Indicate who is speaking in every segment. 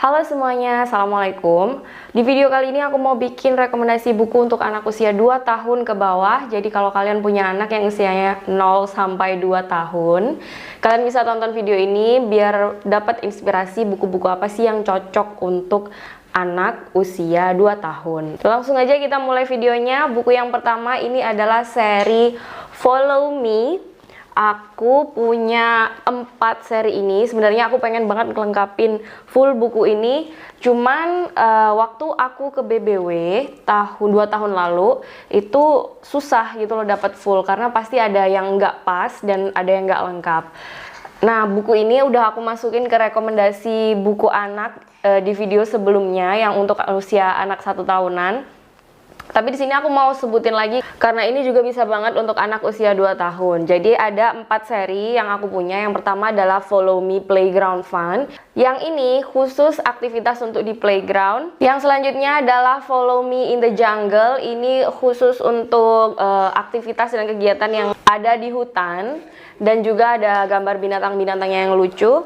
Speaker 1: Halo semuanya, Assalamualaikum. Di video kali ini aku mau bikin rekomendasi buku untuk anak usia 2 tahun ke bawah. Jadi kalau kalian punya anak yang usianya 0 sampai 2 tahun, kalian bisa tonton video ini biar dapat inspirasi buku-buku apa sih yang cocok untuk anak usia 2 tahun. Langsung aja kita mulai videonya. Buku yang pertama ini adalah seri Follow Me. Aku punya 4 seri ini. Sebenarnya aku pengen banget ngelengkapin full buku ini. Cuman waktu aku ke BBW tahun 2 tahun lalu itu susah gitu loh dapat full karena pasti ada yang nggak pas dan ada yang nggak lengkap. Nah, buku ini udah aku masukin ke rekomendasi buku anak di video sebelumnya yang untuk usia anak 1 tahunan. Tapi di sini aku mau sebutin lagi karena ini juga bisa banget untuk anak usia 2 tahun. Jadi ada 4 seri yang aku punya. Yang pertama adalah Follow Me Playground Fun. Yang ini khusus aktivitas untuk di playground. Yang selanjutnya adalah Follow Me in the Jungle. Ini khusus untuk aktivitas dan kegiatan yang ada di hutan. Dan juga ada gambar binatang-binatangnya yang lucu.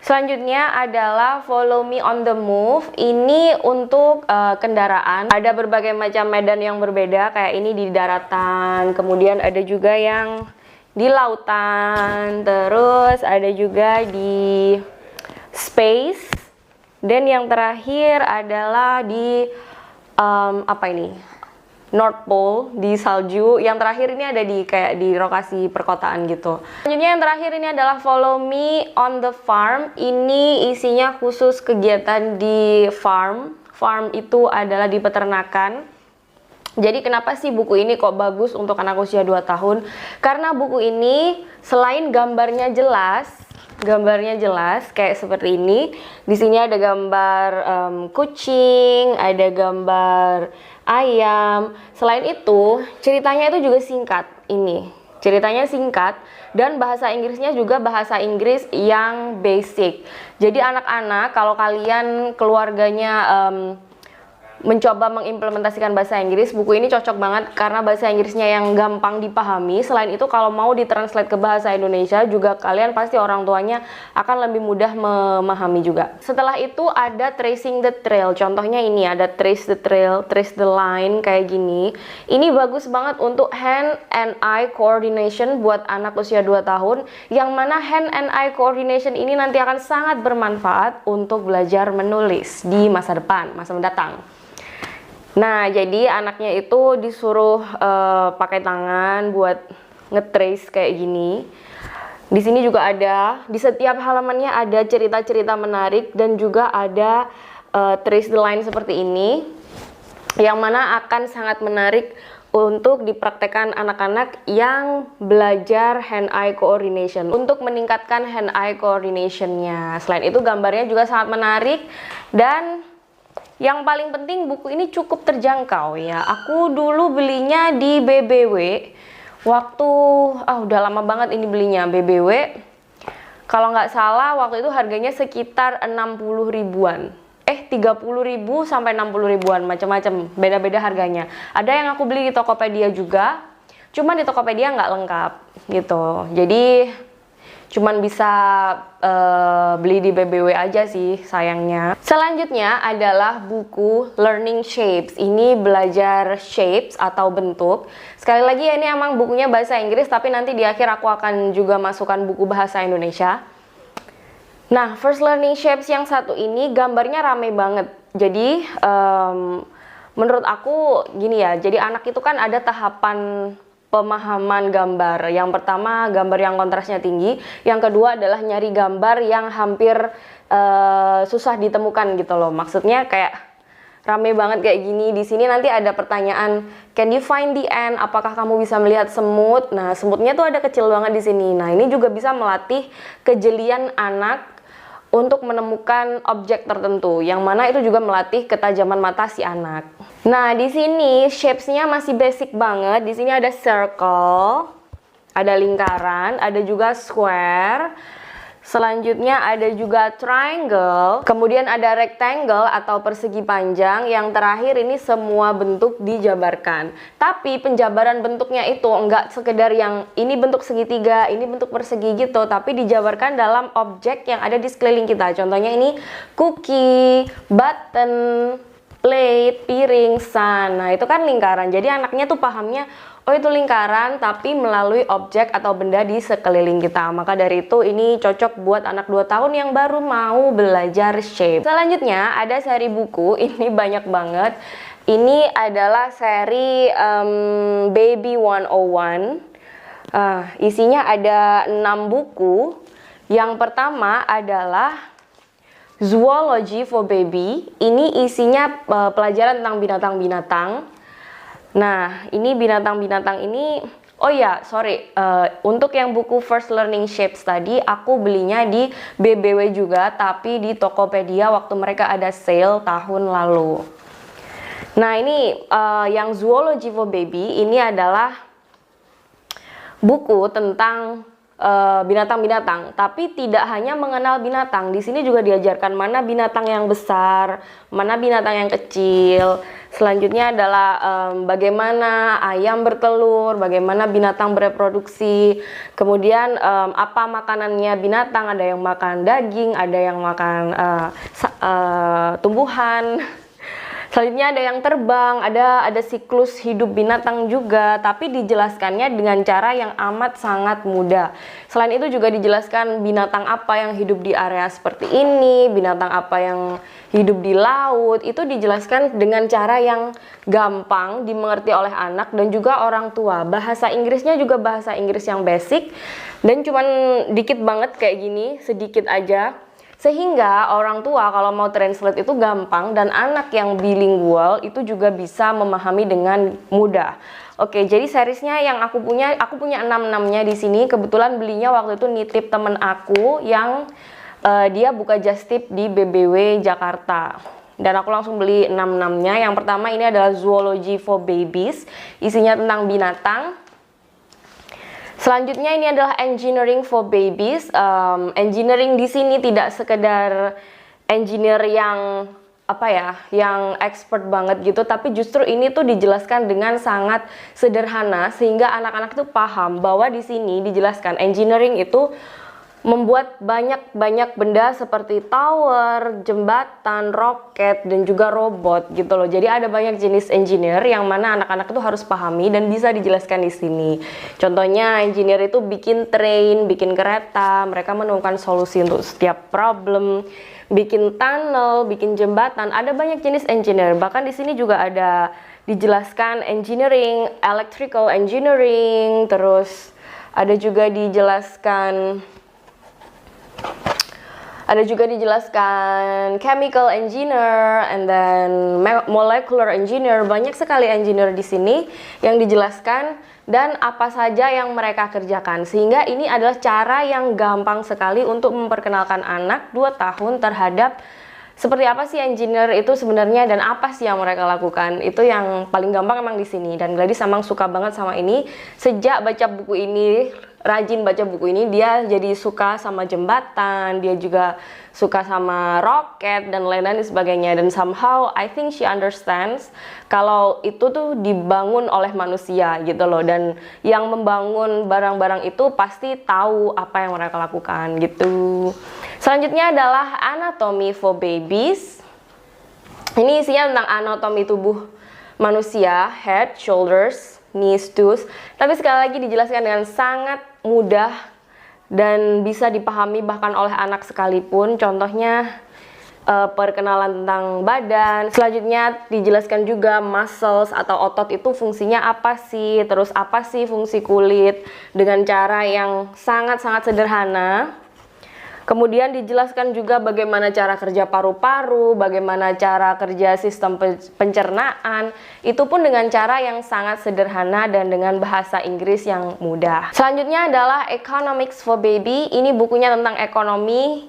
Speaker 1: Selanjutnya adalah Follow Me on the Move. Ini untuk kendaraan. Ada berbagai macam medan yang berbeda, kayak ini di daratan, kemudian ada juga yang di lautan, terus ada juga di space, dan yang terakhir adalah di apa ini? North Pole, di salju. Yang terakhir ini ada di kayak di lokasi perkotaan gitu. Selanjutnya yang terakhir ini adalah Follow Me on the Farm. Ini isinya khusus kegiatan di farm. Farm itu adalah di peternakan. Jadi kenapa sih buku ini kok bagus untuk anak usia 2 tahun? Karena buku ini selain gambarnya jelas kayak seperti ini. Di sini ada gambar kucing, ada gambar ayam. Selain itu, ceritanya itu juga singkat. Ini ceritanya singkat dan bahasa Inggrisnya juga bahasa Inggris yang basic. Jadi anak-anak, kalau kalian keluarganya mencoba mengimplementasikan bahasa Inggris, buku ini cocok banget karena bahasa Inggrisnya yang gampang dipahami. Selain itu, kalau mau ditranslate ke bahasa Indonesia juga kalian pasti orang tuanya akan lebih mudah memahami juga. Setelah itu ada Tracing the Trail. Contohnya ini ada Trace the Trail, Trace the Line kayak gini. Ini bagus banget untuk hand and eye coordination buat anak usia 2 tahun. Yang mana hand and eye coordination ini nanti akan sangat bermanfaat untuk belajar menulis di masa depan, masa mendatang. Nah, jadi anaknya itu disuruh pakai tangan buat nge-trace kayak gini. Di sini juga ada, di setiap halamannya ada cerita-cerita menarik dan juga ada trace the line seperti ini, yang mana akan sangat menarik untuk dipraktekkan anak-anak yang belajar hand-eye coordination, untuk meningkatkan hand-eye coordination-nya. Selain itu, gambarnya juga sangat menarik dan yang paling penting buku ini cukup terjangkau ya. Aku dulu belinya di BBW waktu udah lama banget ini belinya BBW. Kalau nggak salah waktu itu harganya sekitar 60 ribuan. 30 ribu sampai 60 ribuan, macam-macam, beda-beda harganya. Ada yang aku beli di Tokopedia juga. Cuman di Tokopedia nggak lengkap gitu. Jadi cuman bisa beli di BBW aja sih sayangnya. Selanjutnya adalah buku Learning Shapes. Ini belajar shapes atau bentuk. Sekali lagi ya, ini emang bukunya bahasa Inggris, tapi nanti di akhir aku akan juga masukkan buku bahasa Indonesia. Nah, First Learning Shapes yang satu ini gambarnya rame banget. Jadi menurut aku gini ya, jadi anak itu kan ada tahapan pemahaman gambar. Yang pertama, gambar yang kontrasnya tinggi. Yang kedua adalah nyari gambar yang hampir susah ditemukan gitu loh. Maksudnya kayak rame banget kayak gini. Di sini nanti ada pertanyaan, can you find the ant? Apakah kamu bisa melihat semut? Nah, semutnya tuh ada kecil banget di sini. Nah, ini juga bisa melatih kejelian anak untuk menemukan objek tertentu, yang mana itu juga melatih ketajaman mata si anak. Nah, di sini shapes-nya masih basic banget. Di sini ada circle, ada lingkaran, ada juga square. Selanjutnya ada juga triangle, kemudian ada rectangle atau persegi panjang. Yang terakhir ini semua bentuk dijabarkan. Tapi penjabaran bentuknya itu enggak sekedar yang ini bentuk segitiga, ini bentuk persegi gitu, tapi dijabarkan dalam objek yang ada di sekeliling kita. Contohnya ini cookie, button, plate, piring, sun. Nah, itu kan lingkaran. Jadi anaknya tuh pahamnya, oh itu lingkaran tapi melalui objek atau benda di sekeliling kita. Maka dari itu ini cocok buat anak 2 tahun yang baru mau belajar shape. Selanjutnya ada seri buku, ini banyak banget. Ini adalah seri Baby 101. Isinya ada 6 buku. Yang pertama adalah Zoology for Baby. Ini isinya pelajaran tentang binatang-binatang. Nah, ini binatang-binatang ini, oh ya, sorry, untuk yang buku First Learning Shapes tadi, aku belinya di BBW juga, tapi di Tokopedia waktu mereka ada sale tahun lalu. Nah, ini yang Zoology for Baby, ini adalah buku tentang binatang-binatang, tapi tidak hanya mengenal binatang. Di sini juga diajarkan mana binatang yang besar, mana binatang yang kecil. Selanjutnya adalah bagaimana ayam bertelur, bagaimana binatang bereproduksi. Kemudian apa makanannya binatang, ada yang makan daging, ada yang makan tumbuhan. Selanjutnya ada yang terbang, ada siklus hidup binatang juga, tapi dijelaskannya dengan cara yang amat sangat mudah. Selain itu juga dijelaskan binatang apa yang hidup di area seperti ini, binatang apa yang hidup di laut, itu dijelaskan dengan cara yang gampang dimengerti oleh anak dan juga orang tua. Bahasa Inggrisnya juga bahasa Inggris yang basic dan cuman dikit banget kayak gini, sedikit aja. Sehingga orang tua kalau mau translate itu gampang dan anak yang bilingual itu juga bisa memahami dengan mudah. Oke, jadi seriesnya yang aku punya 6-6-nya di sini. Kebetulan belinya waktu itu nitip temen aku yang dia buka just tip di BBW Jakarta. Dan aku langsung beli 6-6-nya. Yang pertama ini adalah Zoology for Babies, isinya tentang binatang. Selanjutnya ini adalah Engineering for Babies. Engineering di sini tidak sekedar engineer yang yang expert banget gitu, tapi justru ini tuh dijelaskan dengan sangat sederhana sehingga anak-anak tuh paham bahwa di sini dijelaskan engineering itu membuat banyak benda seperti tower, jembatan, roket, dan juga robot gitu loh. Jadi ada banyak jenis engineer yang mana anak-anak itu harus pahami dan bisa dijelaskan di sini. Contohnya engineer itu bikin train, bikin kereta, mereka menemukan solusi untuk setiap problem, bikin tunnel, bikin jembatan. Ada banyak jenis engineer. Bahkan di sini juga ada dijelaskan engineering, electrical engineering, terus ada juga dijelaskan chemical engineer, and then molecular engineer. Banyak sekali engineer di sini yang dijelaskan dan apa saja yang mereka kerjakan. Sehingga ini adalah cara yang gampang sekali untuk memperkenalkan anak 2 tahun terhadap seperti apa sih engineer itu sebenarnya dan apa sih yang mereka lakukan. Itu yang paling gampang emang di sini. Dan Gladys emang suka banget sama ini. Sejak baca buku ini, rajin baca buku ini, dia jadi suka sama jembatan, dia juga suka sama roket dan lain-lain sebagainya. Dan somehow I think she understands kalau itu tuh dibangun oleh manusia gitu loh, dan yang membangun barang-barang itu pasti tahu apa yang mereka lakukan gitu. Selanjutnya adalah Anatomy for Babies. Ini isinya tentang anatomi tubuh manusia, head, shoulders, knees, toes. Tapi sekali lagi dijelaskan dengan sangat mudah dan bisa dipahami bahkan oleh anak sekalipun. Contohnya perkenalan tentang badan. Selanjutnya dijelaskan juga muscles atau otot itu fungsinya apa sih, terus apa sih fungsi kulit dengan cara yang sangat-sangat sederhana. Kemudian dijelaskan juga bagaimana cara kerja paru-paru, bagaimana cara kerja sistem pencernaan, itu pun dengan cara yang sangat sederhana dan dengan bahasa Inggris yang mudah. Selanjutnya adalah Economics for Baby. Ini bukunya tentang ekonomi,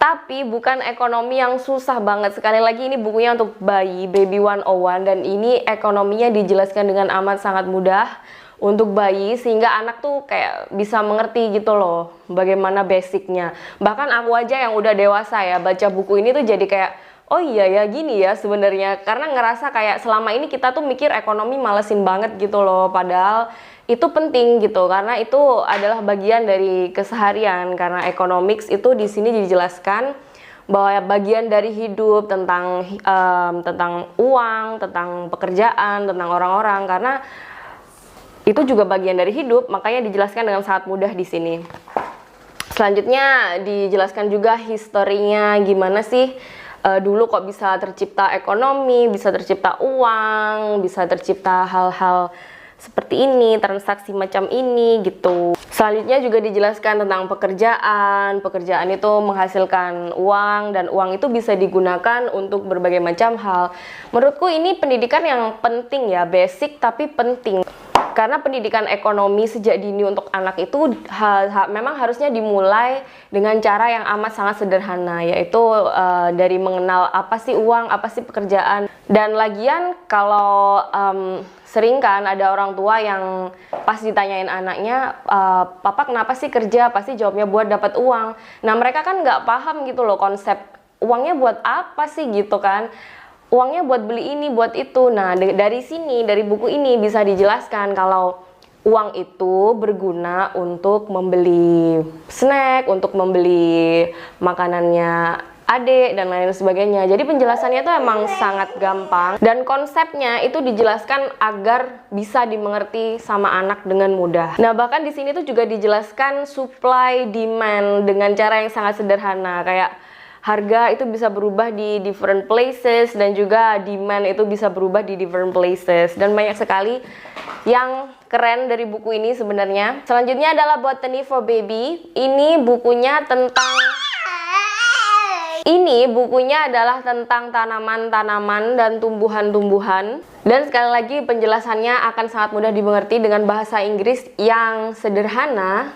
Speaker 1: tapi bukan ekonomi yang susah banget. Sekali lagi ini bukunya untuk bayi, Baby 101, dan ini ekonominya dijelaskan dengan amat sangat mudah. untuk bayi, sehingga anak tuh kayak bisa mengerti gitu loh bagaimana basicnya. Bahkan aku aja yang udah dewasa ya, baca buku ini tuh jadi kayak, oh iya ya gini ya sebenarnya, karena ngerasa kayak selama ini kita tuh mikir ekonomi malesin banget gitu loh, padahal itu penting gitu karena itu adalah bagian dari keseharian. Karena economics itu di sini dijelaskan bahwa bagian dari hidup, tentang uang, tentang pekerjaan, tentang orang-orang, karena itu juga bagian dari hidup, makanya dijelaskan dengan sangat mudah di sini. Selanjutnya dijelaskan juga historinya, gimana sih dulu kok bisa tercipta ekonomi, bisa tercipta uang, bisa tercipta hal-hal seperti ini, transaksi macam ini gitu. Selanjutnya juga dijelaskan tentang pekerjaan. Pekerjaan itu menghasilkan uang dan uang itu bisa digunakan untuk berbagai macam hal. Menurutku ini pendidikan yang penting ya, basic tapi penting. Karena pendidikan ekonomi sejak dini untuk anak itu memang harusnya dimulai dengan cara yang amat sangat sederhana, yaitu dari mengenal apa sih uang, apa sih pekerjaan. Dan lagian kalau sering kan ada orang tua yang pas ditanyain anaknya, papa kenapa sih kerja, pasti jawabnya buat dapat uang. Nah mereka kan nggak paham gitu loh konsep uangnya buat apa sih gitu kan. Uangnya buat beli ini, buat itu. Nah, dari sini, dari buku ini bisa dijelaskan kalau uang itu berguna untuk membeli snack, untuk membeli makanannya adik, dan lain sebagainya. Jadi penjelasannya itu emang sangat gampang. Dan konsepnya itu dijelaskan agar bisa dimengerti sama anak dengan mudah. Nah, bahkan di sini tuh juga dijelaskan supply demand dengan cara yang sangat sederhana. Kayak harga itu bisa berubah di different places dan juga demand itu bisa berubah di different places, dan banyak sekali yang keren dari buku ini sebenarnya. Selanjutnya adalah Botany for Baby. Ini bukunya adalah tentang tanaman-tanaman dan tumbuhan-tumbuhan. Dan sekali lagi penjelasannya akan sangat mudah dimengerti dengan bahasa Inggris yang sederhana.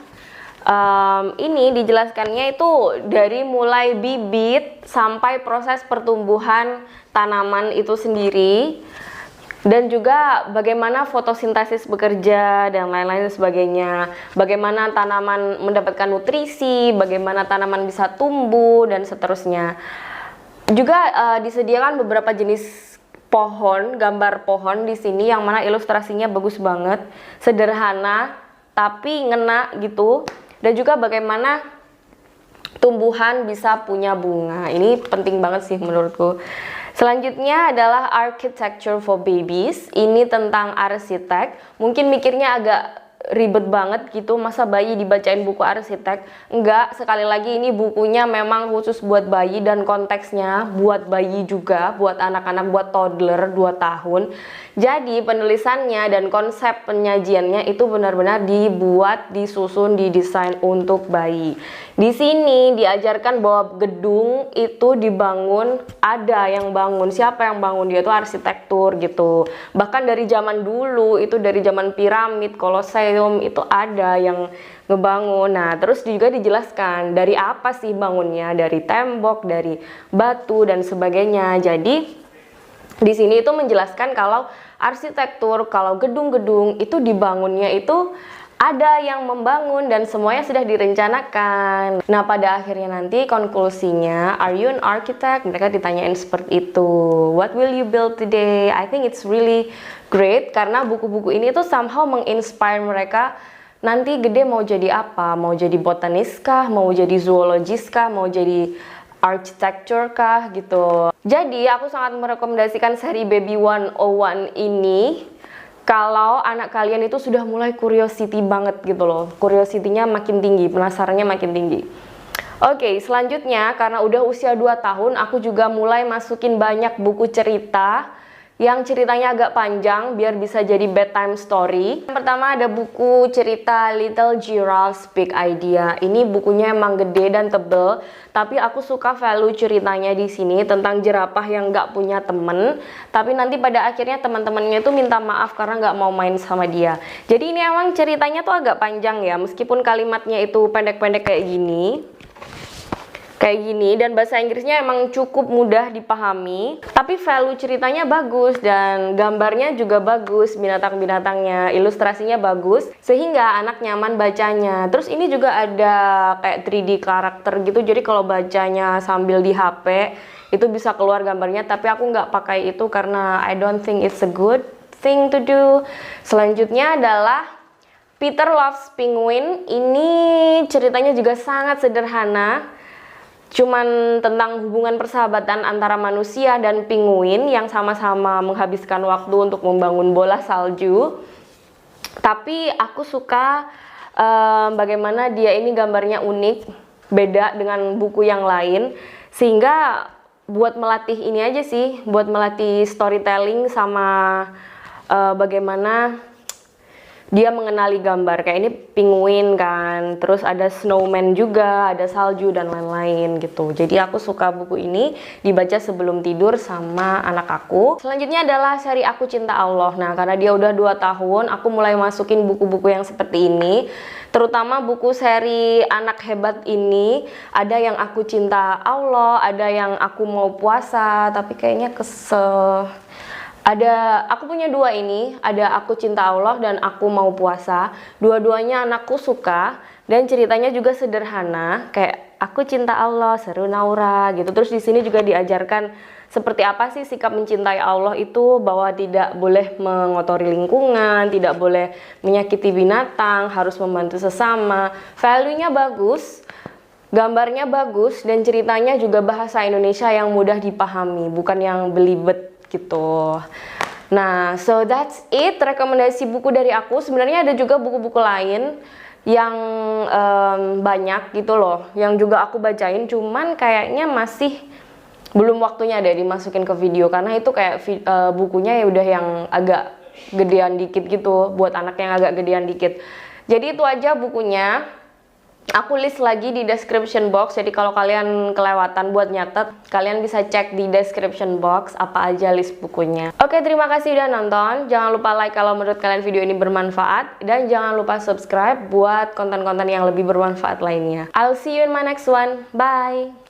Speaker 1: Ini dijelaskannya itu dari mulai bibit sampai proses pertumbuhan tanaman itu sendiri, dan juga bagaimana fotosintesis bekerja dan lain-lain sebagainya, bagaimana tanaman mendapatkan nutrisi, bagaimana tanaman bisa tumbuh dan seterusnya. Juga disediakan beberapa jenis pohon, gambar pohon di sini yang mana ilustrasinya bagus banget, sederhana tapi ngena gitu. Dan juga bagaimana tumbuhan bisa punya bunga. Ini penting banget sih menurutku. Selanjutnya adalah Architecture for Babies. Ini tentang arsitek. Mungkin mikirnya agak ribet banget gitu, masa bayi dibacain buku arsitek? Enggak, sekali lagi ini bukunya memang khusus buat bayi dan konteksnya buat bayi juga, buat anak-anak, buat toddler 2 tahun. Jadi penulisannya dan konsep penyajiannya itu benar-benar dibuat, disusun, didesain untuk bayi. Di sini diajarkan bahwa gedung itu dibangun, ada yang bangun. Siapa yang bangun? Dia itu arsitektur gitu. Bahkan dari zaman dulu, itu dari zaman piramid, Colosseum, itu ada yang ngebangun. Nah, terus juga dijelaskan dari apa sih bangunnya, dari tembok, dari batu dan sebagainya. Jadi di sini itu menjelaskan kalau arsitektur, kalau gedung-gedung itu dibangunnya itu ada yang membangun dan semuanya sudah direncanakan. Nah, pada akhirnya nanti konklusinya, are you an architect? Mereka ditanyain seperti itu. What will you build today? I think it's really great karena buku-buku ini tuh somehow menginspire mereka nanti gede mau jadi apa? Mau jadi botanis kah? Mau jadi zoologis kah? Mau jadi architecture kah? Gitu. Jadi aku sangat merekomendasikan seri Baby 101 ini kalau anak kalian itu sudah mulai curiosity banget gitu loh. Curiosity-nya makin tinggi, penasarannya makin tinggi. Oke, selanjutnya karena udah usia 2 tahun, aku juga mulai masukin banyak buku cerita yang ceritanya agak panjang biar bisa jadi bedtime story. Yang pertama ada buku cerita Little Giraffe's Big Idea. Ini bukunya emang gede dan tebel, tapi aku suka value ceritanya di sini tentang jerapah yang nggak punya temen, tapi nanti pada akhirnya teman-temannya itu minta maaf karena nggak mau main sama dia. Jadi ini emang ceritanya tuh agak panjang ya, meskipun kalimatnya itu pendek-pendek kayak gini. kayak gini, dan bahasa Inggrisnya emang cukup mudah dipahami, tapi value ceritanya bagus dan gambarnya juga bagus, binatang-binatangnya, ilustrasinya bagus sehingga anak nyaman bacanya. Terus ini juga ada kayak 3D karakter gitu, jadi kalau bacanya sambil di HP itu bisa keluar gambarnya, tapi aku nggak pakai itu karena I don't think it's a good thing to do. Selanjutnya adalah Peter Loves Penguin. Ini ceritanya juga sangat sederhana, cuman tentang hubungan persahabatan antara manusia dan penguin yang sama-sama menghabiskan waktu untuk membangun bola salju. Tapi aku suka bagaimana dia ini gambarnya unik, beda dengan buku yang lain, sehingga buat melatih ini aja sih, buat melatih storytelling sama bagaimana dia mengenali gambar. Kayak ini penguin kan, terus ada snowman juga, ada salju dan lain-lain gitu. Jadi aku suka buku ini dibaca sebelum tidur sama anak aku. Selanjutnya adalah seri Aku Cinta Allah. Nah, karena dia udah 2 tahun, aku mulai masukin buku-buku yang seperti ini. Terutama buku seri Anak Hebat ini, ada yang Aku Cinta Allah, ada yang Aku Mau Puasa, tapi kayaknya kesel. Aku punya 2 ini, ada Aku Cinta Allah dan Aku Mau Puasa. Dua-duanya anakku suka dan ceritanya juga sederhana, kayak Aku Cinta Allah, seru Naura gitu. Terus di sini juga diajarkan seperti apa sih sikap mencintai Allah itu, bahwa tidak boleh mengotori lingkungan, tidak boleh menyakiti binatang, harus membantu sesama. Value-nya bagus, gambarnya bagus, dan ceritanya juga bahasa Indonesia yang mudah dipahami, bukan yang belibet gitu. Nah, so that's it, rekomendasi buku dari aku. Sebenarnya ada juga buku-buku lain yang banyak gitu loh, yang juga aku bacain, cuman kayaknya masih belum waktunya deh dimasukin ke video, karena itu kayak bukunya ya udah yang agak gedean dikit gitu, buat anak yang agak gedean dikit. Jadi itu aja bukunya. Aku list lagi di description box, jadi kalau kalian kelewatan buat nyatet, kalian bisa cek di description box apa aja list bukunya. Oke, terima kasih udah nonton. Jangan lupa like kalau menurut kalian video ini bermanfaat, dan jangan lupa subscribe buat konten-konten yang lebih bermanfaat lainnya. I'll see you in my next one. Bye!